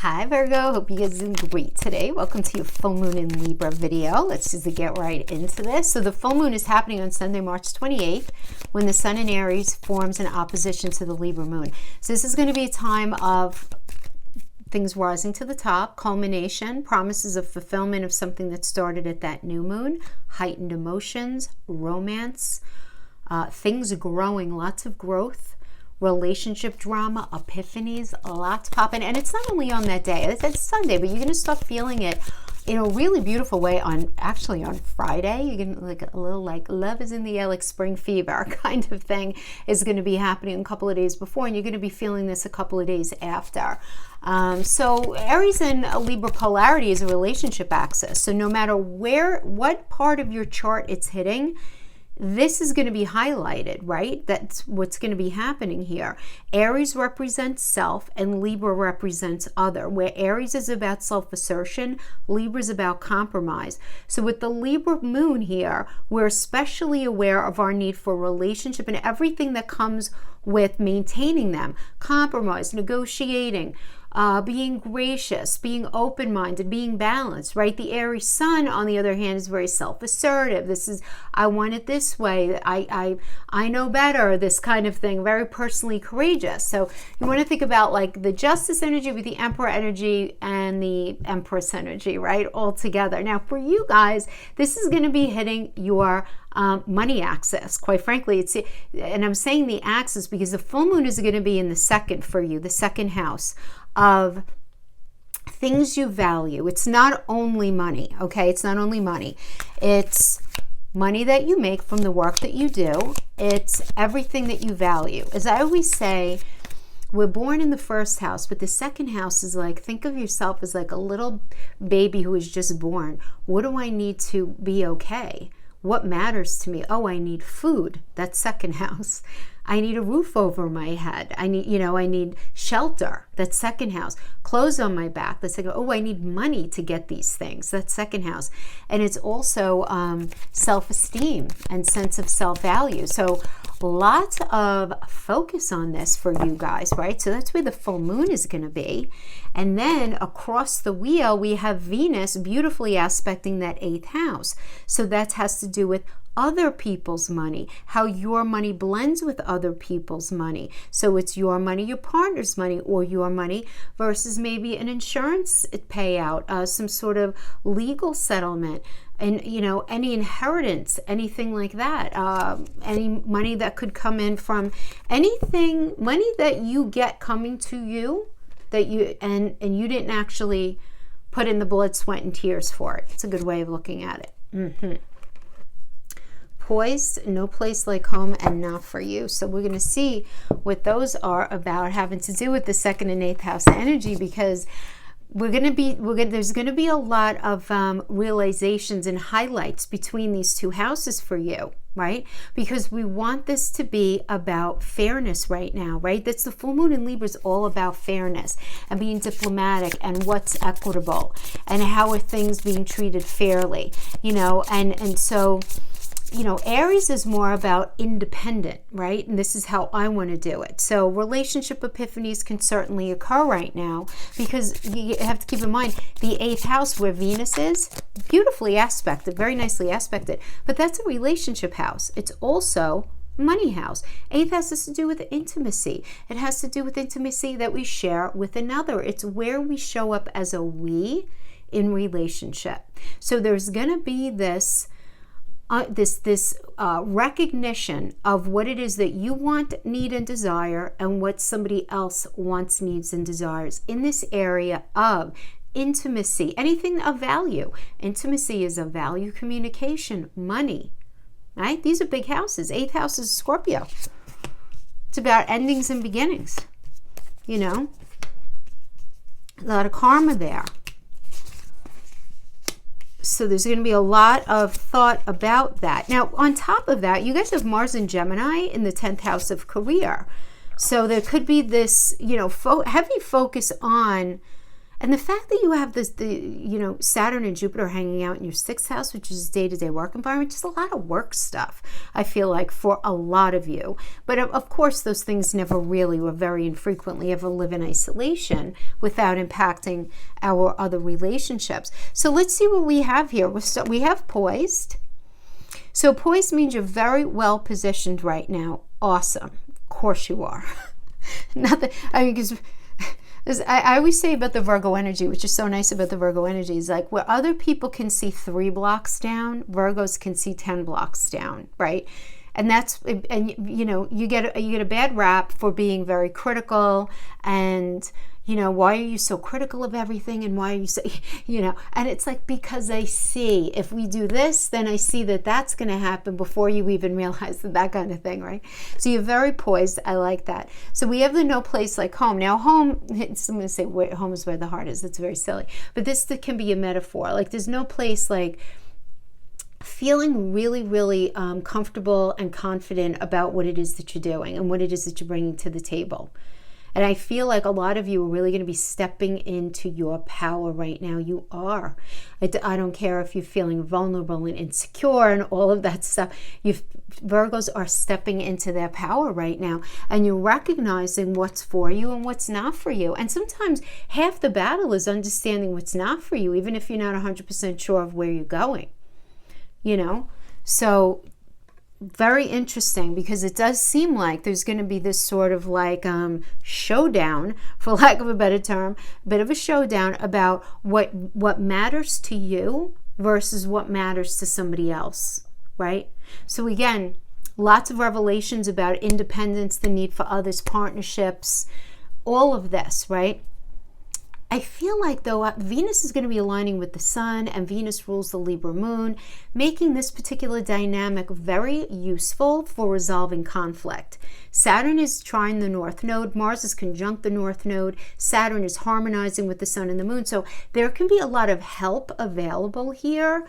Hi Virgo, hope you guys are doing great today. Welcome to your full moon in Libra video. Let's just get right into this. So the full moon is happening on Sunday, March 28th, when the sun in Aries forms in opposition to the Libra moon. So this is going to be a time of things rising to the top, culmination, promises of fulfillment of something that started at that new moon, heightened emotions, romance, things growing, lots of growth, relationship drama, epiphanies, lots popping. And it's not only on that day, it's Sunday, but you're going to start feeling it in a really beautiful way on Friday. You're going to like a little like love is in the air, like spring fever kind of thing is going to be happening a couple of days before, and you're going to be feeling this a couple of days after. So Aries and Libra polarity is a relationship axis. So no matter what part of your chart it's hitting, this is going to be highlighted, right? That's what's going to be happening here. Aries represents self and Libra represents other, where Aries is about self-assertion, Libra is about compromise. So with the Libra moon here, we're especially aware of our need for relationship and everything that comes with maintaining them, compromise, negotiating, being gracious, being open-minded, being balanced, right? The Aries sun, on the other hand, is very self-assertive. This is, I want it this way. I know better, this kind of thing, very personally courageous. So you want to think about like the Justice energy with the Emperor energy and the Empress energy, right? All together. Now for you guys, this is going to be hitting your money axis. Quite frankly, and I'm saying the axis because the full moon is going to be in the second for you, the second house of things you value. It's not only money, okay? It's not only money. It's money that you make from the work that you do. It's everything that you value. As I always say, we're born in the first house, but the second house is like, think of yourself as like a little baby who is just born. What do I need to be okay? What matters to me? Oh, I need food. That's second house. I need a roof over my head. I need shelter. That's second house. Clothes on my back. That's like, oh, I need money to get these things. That's second house. And it's also self-esteem and sense of self-value. So lots of focus on this for you guys, right? So that's where the full moon is going to be. And then across the wheel, we have Venus beautifully aspecting that 8th house. So that has to do with other people's money, how your money blends with other people's money. So it's your money, your partner's money, or your money versus maybe an insurance payout, some sort of legal settlement, and any inheritance, anything like that, any money that could come in from anything, money that you get coming to you that you and you didn't actually put in the blood, sweat, and tears for it. It's a good way of looking at it. Poised, no place like home and not for you. So we're going to see what those are about, having to do with the second and 8th house energy, because there's going to be a lot of realizations and highlights between these two houses for you, right? Because we want this to be about fairness right now, right? That's the full moon in Libra is all about fairness and being diplomatic and what's equitable and how are things being treated fairly, and so Aries is more about independent, right? And this is how I want to do it. So relationship epiphanies can certainly occur right now, because you have to keep in mind the 8th house where Venus is beautifully aspected, very nicely aspected, but that's a relationship house. It's also money house. 8th house has to do with intimacy. It has to do with intimacy that we share with another. It's where we show up as a we in relationship. So there's going to be this recognition of what it is that you want, need, and desire, and what somebody else wants, needs, and desires in this area of intimacy, anything of value. Intimacy is a value, communication, money, right? These are big houses. 8th house is Scorpio. It's about endings and beginnings, a lot of karma there. So there's going to be a lot of thought about that. Now, on top of that, you guys have Mars and Gemini in the 10th house of career. So there could be this, heavy focus on And the fact that you have this, Saturn and Jupiter hanging out in your 6th house, which is day-to-day work environment, just a lot of work stuff, I feel like, for a lot of you. But of course, those things never really, or very infrequently, ever live in isolation without impacting our other relationships. So let's see what we have here. We have Poised. So Poised means you're very well positioned right now. Awesome. Of course you are. Because I always say about the Virgo energy, which is so nice about the Virgo energy, is like where other people can see 3 blocks down, Virgos can see 10 blocks down, right? And you get a bad rap for being very critical and, why are you so critical of everything, and why are you so, and it's like, because I see, if we do this, then I see that that's going to happen before you even realize that kind of thing, right? So you're very poised. I like that. So we have the no place like home. Now home, I'm going to say home is where the heart is. That's very silly. But this can be a metaphor. Like there's no place like feeling really, really comfortable and confident about what it is that you're doing and what it is that you're bringing to the table. And I feel like a lot of you are really going to be stepping into your power right now. You are. I don't care if you're feeling vulnerable and insecure and all of that stuff. Virgos are stepping into their power right now. And you're recognizing what's for you and what's not for you. And sometimes half the battle is understanding what's not for you, even if you're not 100% sure of where you're going. So very interesting, because it does seem like there's going to be this sort of like showdown, for lack of a better term, a bit of a showdown about what matters to you versus what matters to somebody else, right? So again, lots of revelations about independence, the need for others, partnerships, all of this, right? I feel like, though, Venus is going to be aligning with the Sun, and Venus rules the Libra moon, making this particular dynamic very useful for resolving conflict. Saturn is trine the North Node. Mars is conjunct the North Node. Saturn is harmonizing with the Sun and the Moon. So there can be a lot of help available here.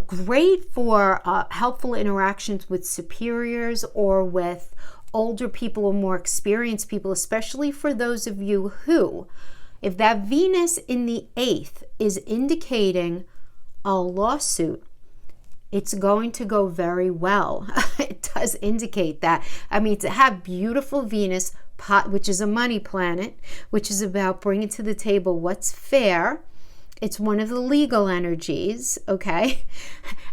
Great for helpful interactions with superiors or with older people or more experienced people, especially for those of you who, if that Venus in the 8th is indicating a lawsuit, it's going to go very well. It does indicate that. I mean, to have beautiful Venus, which is a money planet, which is about bringing to the table what's fair. It's one of the legal energies, okay?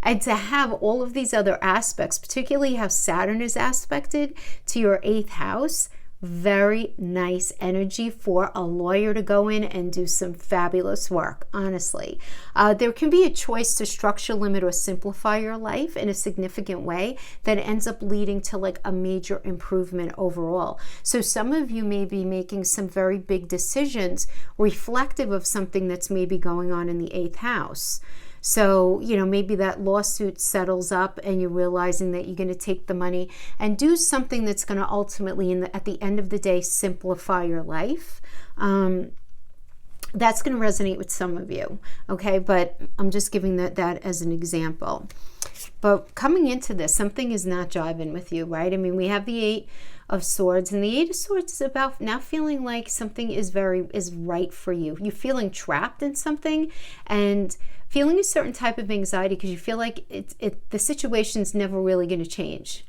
And to have all of these other aspects, particularly how Saturn is aspected to your 8th house, very nice energy for a lawyer to go in and do some fabulous work, honestly. There can be a choice to structure, limit, or simplify your life in a significant way that ends up leading to like a major improvement overall. So some of you may be making some very big decisions reflective of something that's maybe going on in the 8th house. So, maybe that lawsuit settles up and you're realizing that you're going to take the money and do something that's going to ultimately, at the end of the day, simplify your life. That's going to resonate with some of you, okay? But I'm just giving that as an example. But coming into this, something is not jiving with you, right? I mean, we have the 8 of Swords, and the 8 of Swords is about now feeling like something is right for you. You're feeling trapped in something and feeling a certain type of anxiety because you feel like the situation's never really going to change,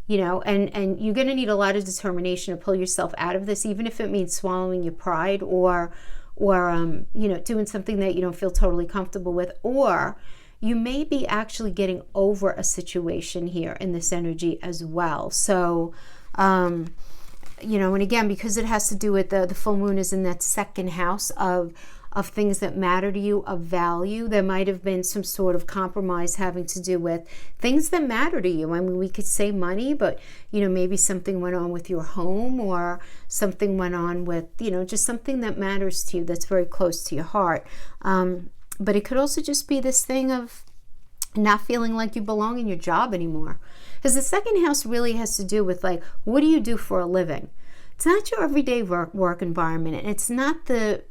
and you're going to need a lot of determination to pull yourself out of this, even if it means swallowing your pride or doing something that you don't feel totally comfortable with, or you may be actually getting over a situation here in this energy as well. So, and again, because it has to do with the full moon is in that 2nd house of things that matter to you, of value. There might have been some sort of compromise having to do with things that matter to you. I mean, we could say money, but, maybe something went on with your home, or something went on with, just something that matters to you that's very close to your heart. But it could also just be this thing of not feeling like you belong in your job anymore. Because the 2nd house really has to do with like, what do you do for a living? It's not your everyday work environment, and it's not the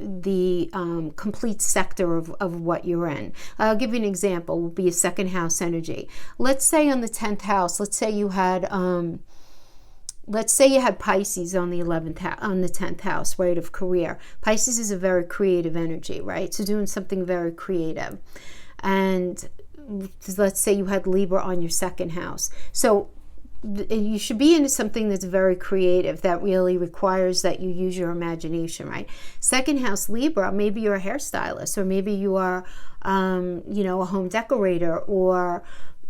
complete sector of what you're in. I'll give you an example. It will be a 2nd house energy. Let's say on the 10th house, let's say you had let's say you had Pisces on the 11th house, on the 10th house, right, of career. Pisces is a very creative energy, right? So doing something very creative. And let's say you had Libra on your 2nd house. So you should be into something that's very creative, that really requires that you use your imagination, right? 2nd house Libra, maybe you're a hairstylist, or maybe you are, you know, a home decorator, or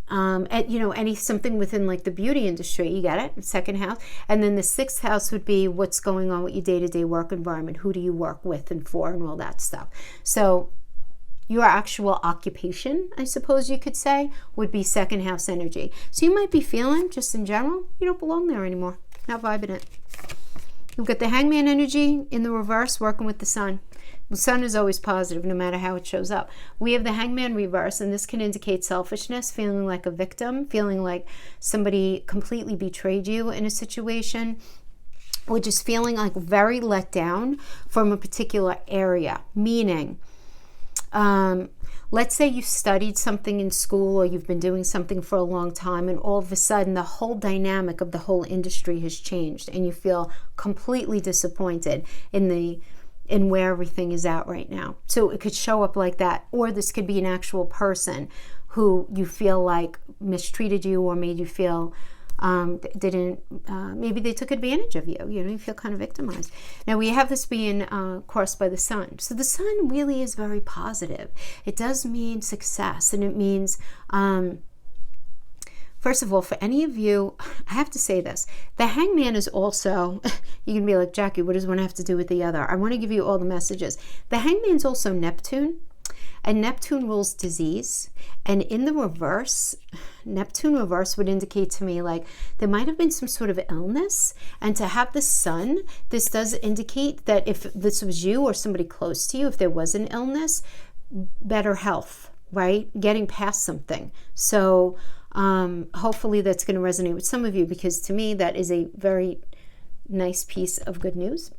something within like the beauty industry. You get it? 2nd house. And then the 6th house would be what's going on with your day-to-day work environment. Who do you work with and for, and all that stuff. So your actual occupation, I suppose you could say, would be 2nd house energy. So you might be feeling, just in general, you don't belong there anymore. Not vibing it. You've got the Hangman energy in the reverse, working with the sun. The sun is always positive, no matter how it shows up. We have the Hangman Reverse, and this can indicate selfishness, feeling like a victim, feeling like somebody completely betrayed you in a situation, or just feeling like very let down from a particular area. Meaning, let's say you studied something in school, or you've been doing something for a long time, and all of a sudden the whole dynamic of the whole industry has changed, and you feel completely disappointed in where everything is at right now. So it could show up like that, or this could be an actual person who you feel like mistreated you, or made you feel maybe they took advantage of you. You know, you feel kind of victimized. Now we have this being crossed by the sun. So the sun really is very positive. It does mean success, and it means first of all, for any of you, I have to say this. The Hangman is also, you can be like, Jackie, what does one have to do with the other? I want to give you all the messages. The Hangman is also Neptune, and Neptune rules disease. And in the reverse, Neptune reverse would indicate to me like there might have been some sort of illness. And to have the sun, this does indicate that if this was you or somebody close to you, if there was an illness, better health, right? Getting past something. So hopefully that's going to resonate with some of you, because to me that is a very nice piece of good news.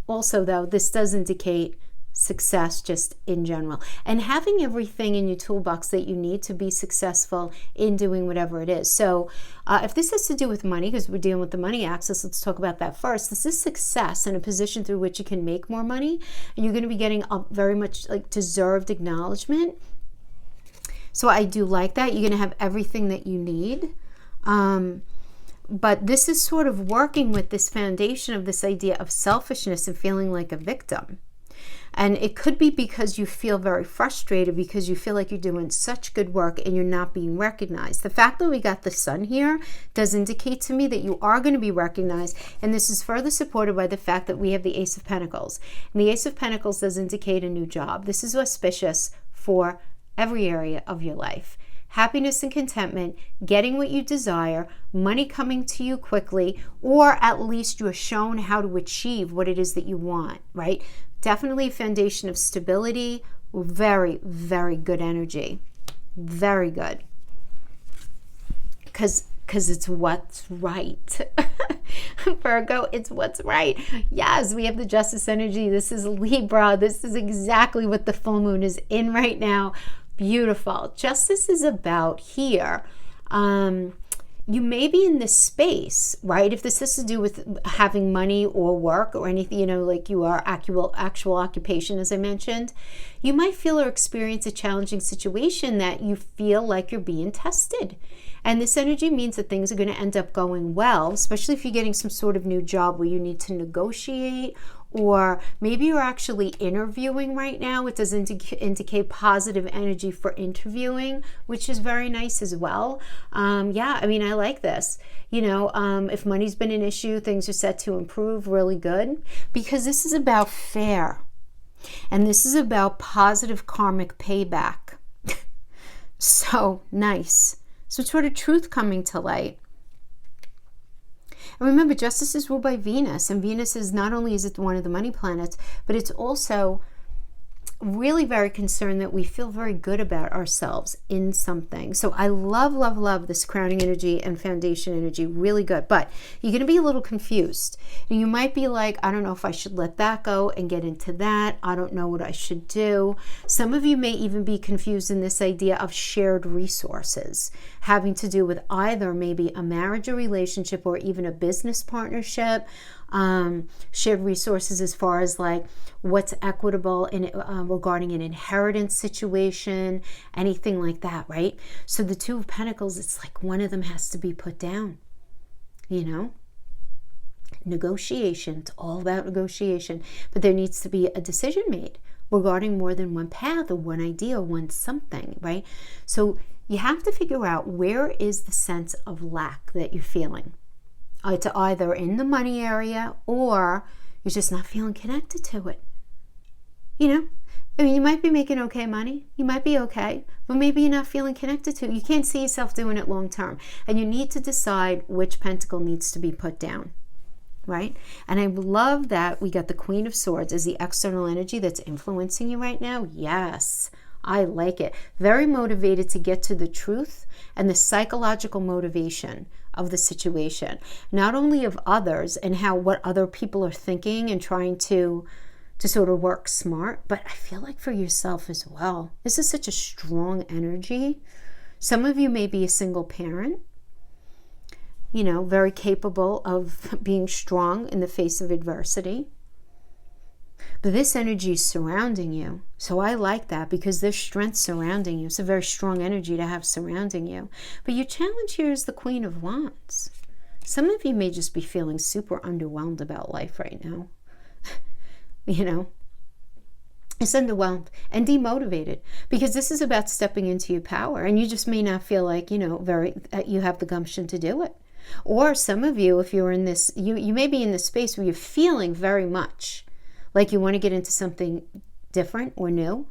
Also though, this does indicate success just in general, and having everything in your toolbox that you need to be successful in doing whatever it is. So if this has to do with money, because we're dealing with the money axis, let's talk about that first. This is success in a position through which you can make more money, and you're going to be getting a very much like deserved acknowledgement. So I do like that. You're going to have everything that you need. But this is sort of working with this foundation of this idea of selfishness and feeling like a victim. And it could be because you feel very frustrated, because you feel like you're doing such good work and you're not being recognized. The fact that we got the sun here does indicate to me that you are going to be recognized. And this is further supported by the fact that we have the Ace of Pentacles. And the Ace of Pentacles does indicate a new job. This is auspicious for every area of your life. Happiness and contentment, getting what you desire, money coming to you quickly, or at least you're shown how to achieve what it is that you want, right? Definitely a foundation of stability. Very, very good energy. Very good. Because it's what's right. Virgo, it's what's right. Yes, we have the Justice energy. This is Libra. This is exactly what the full moon is in right now. Beautiful. Justice is about here. You may be in this space, right? If this has to do with having money or work or anything, you know, like you are actual occupation, as I mentioned, you might feel or experience a challenging situation that you feel like you're being tested. And this energy means that things are going to end up going well, especially if you're getting some sort of new job where you need to negotiate, or maybe you're actually interviewing right now. It does indicate positive energy for interviewing, which is very nice as well. Yeah, I mean, I like this. You know, if money's been an issue, things are set to improve really good, because this is about fair. And this is about positive karmic payback. So nice. So sort of truth coming to light. And remember, justice is ruled by Venus, and Venus is not only is it one of the money planets, but it's also really very concerned that we feel very good about ourselves in something. So I love, love, love this crowning energy and foundation energy, really good. But you're going to be a little confused. And you might be like, I don't know if I should let that go and get into that. I don't know what I should do. Some of you may even be confused in this idea of shared resources, having to do with either maybe a marriage or relationship or even a business partnership. Shared resources as far as like what's equitable in regarding an inheritance situation, anything like that, right? So the Two of Pentacles, it's like one of them has to be put down, you know? Negotiation, it's all about negotiation, but there needs to be a decision made regarding more than one path or one idea or one something, right? So you have to figure out where is the sense of lack that you're feeling. It's either in the money area or you're just not feeling connected to it. You know, I mean, you might be making okay money. You might be okay, but maybe you're not feeling connected to it. You can't see yourself doing it long term. And you need to decide which pentacle needs to be put down, right? And I love that we got the Queen of Swords as the external energy that's influencing you right now. Yes, I like it. Very motivated to get to the truth and the psychological motivation of the situation, not only of others and how what other people are thinking and trying to sort of work smart, but I feel like for yourself as well. This is such a strong energy. Some of you may be a single parent, you know, very capable of being strong in the face of adversity. But this energy is surrounding you. So I like that because there's strength surrounding you. It's a very strong energy to have surrounding you. But your challenge here is the Queen of Wands. Some of you may just be feeling super underwhelmed about life right now. You know, it's underwhelmed and demotivated because this is about stepping into your power, and you just may not feel like, you know, you have the gumption to do it. Or some of you, if you're in this, you may be in this space where you're feeling very much like you want to get into something different or new.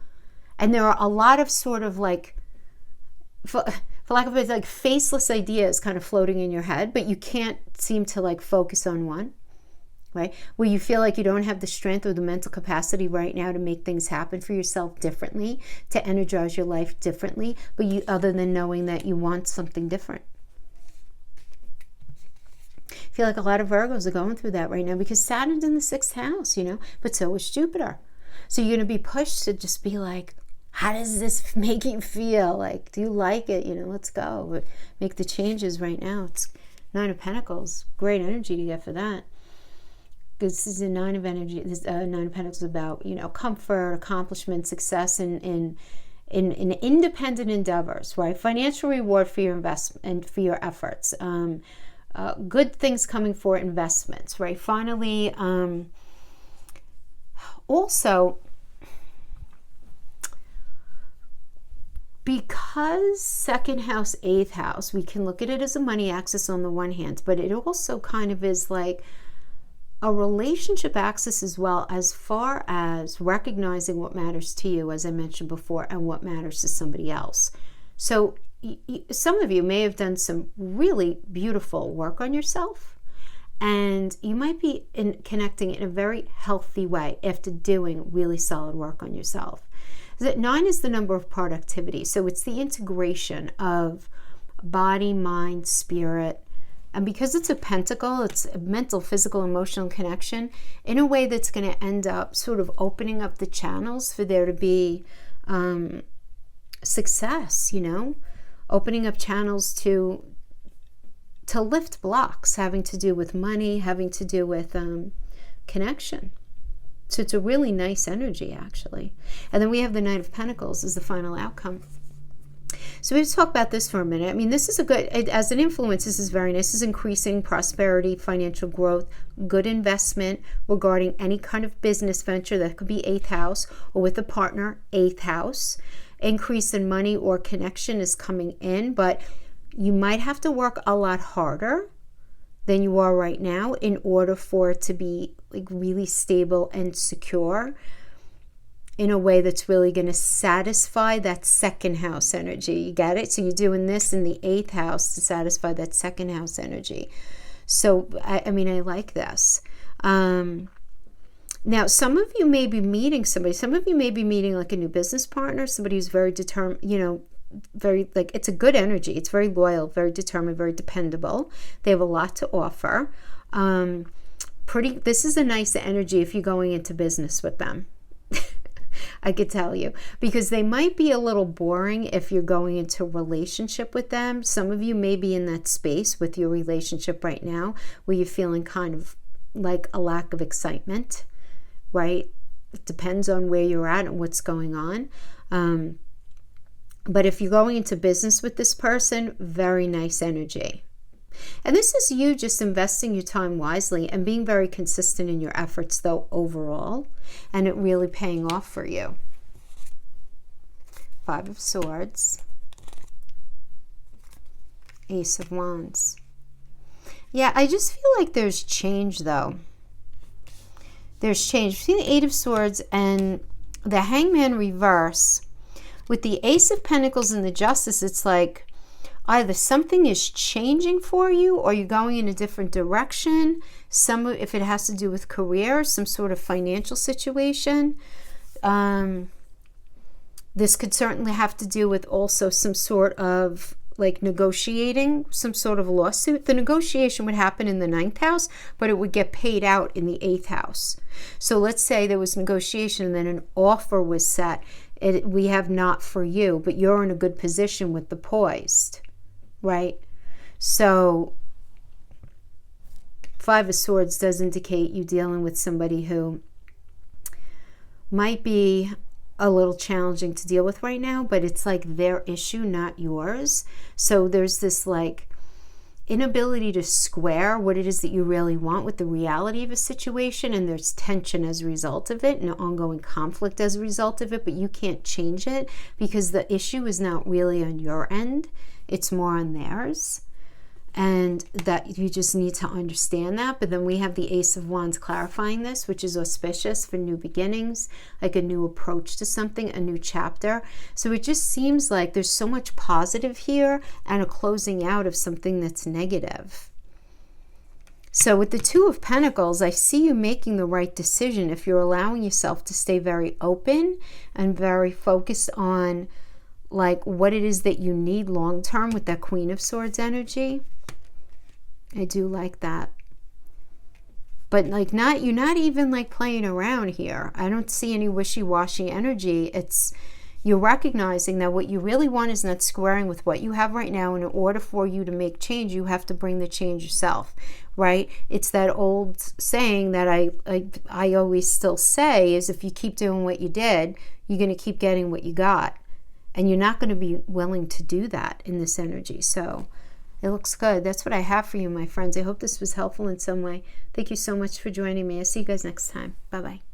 And there are a lot of sort of like, for lack of it, like faceless ideas kind of floating in your head, but you can't seem to like focus on one, right? Where you feel like you don't have the strength or the mental capacity right now to make things happen for yourself differently, to energize your life differently, but you, other than knowing that you want something different. I feel like a lot of Virgos are going through that right now because Saturn's in the 6th house, you know, but so is Jupiter. So you're going to be pushed to just be like, how does this make you feel? Like, do you like it? You know, let's go. Make the changes right now. It's Nine of Pentacles. Great energy to get for that. Because this is a Nine of Energy. This Nine of Pentacles is about, you know, comfort, accomplishment, success in independent endeavors, right? Financial reward for your investment and for your efforts. Good things coming for investments, right? Finally, also, because 2nd house, 8th house, we can look at it as a money axis on the one hand, but it also kind of is like a relationship axis as well, as far as recognizing what matters to you, as I mentioned before, and what matters to somebody else. So some of you may have done some really beautiful work on yourself, and you might be connecting in a very healthy way after doing really solid work on yourself. 9 is the number of productivity, so it's the integration of body, mind, spirit, and because it's a pentacle, it's a mental, physical, emotional connection in a way that's going to end up sort of opening up the channels for there to be success, you know, opening up channels to lift blocks having to do with money, having to do with connection. So it's a really nice energy, actually. And then we have the Knight of Pentacles as the final outcome. So we have to talk about this for a minute. I mean, this is a good, as an influence, this is very nice. This is increasing prosperity, financial growth, good investment regarding any kind of business venture. That could be 8th house, or with a partner, 8th house. Increase in money or connection is coming in, but you might have to work a lot harder than you are right now in order for it to be like really stable and secure in a way that's really going to satisfy that 2nd house energy. You get it? So you're doing this in the 8th house to satisfy that 2nd house energy. So, I mean, I like this. Now, some of you may be meeting somebody. Some of you may be meeting like a new business partner, somebody who's very determined, you know, very, like, it's a good energy. It's very loyal, very determined, very dependable. They have a lot to offer. This is a nice energy if you're going into business with them. I could tell you, because they might be a little boring if you're going into a relationship with them. Some of you may be in that space with your relationship right now where you're feeling kind of like a lack of excitement, right? It depends on where you're at and what's going on. But if you're going into business with this person, very nice energy. And this is you just investing your time wisely and being very consistent in your efforts, though, overall, and it really paying off for you. 5 of Swords, Ace of Wands. Yeah, I just feel like there's change, though. There's change between the 8 of Swords and the Hangman Reverse. With the Ace of Pentacles and the Justice, it's like either something is changing for you or you're going in a different direction. If it has to do with career, some sort of financial situation. This could certainly have to do with also some sort of like negotiating, some sort of lawsuit. The negotiation would happen in the 9th house, but it would get paid out in the 8th house. So let's say there was negotiation and then an offer was set. We have not for you, but you're in a good position with the Poised, right? So 5 of Swords does indicate you dealing with somebody who might be a little challenging to deal with right now, but it's like their issue, not yours. So there's this like inability to square what it is that you really want with the reality of a situation, and there's tension as a result of it and ongoing conflict as a result of it, but you can't change it because the issue is not really on your end, it's more on theirs, and that you just need to understand that. But then we have the Ace of Wands clarifying this, which is auspicious for new beginnings, like a new approach to something, a new chapter. So it just seems like there's so much positive here and a closing out of something that's negative. So with the 2 of Pentacles, I see you making the right decision if you're allowing yourself to stay very open and very focused on like what it is that you need long term with that Queen of Swords energy. I do like that. But like you're not even like playing around here. I don't see any wishy-washy energy. It's you're recognizing that what you really want is not squaring with what you have right now. And in order for you to make change, you have to bring the change yourself, right? It's that old saying that I always still say is if you keep doing what you did, you're going to keep getting what you got. And you're not going to be willing to do that in this energy. So it looks good. That's what I have for you, my friends. I hope this was helpful in some way. Thank you so much for joining me. I'll see you guys next time. Bye-bye.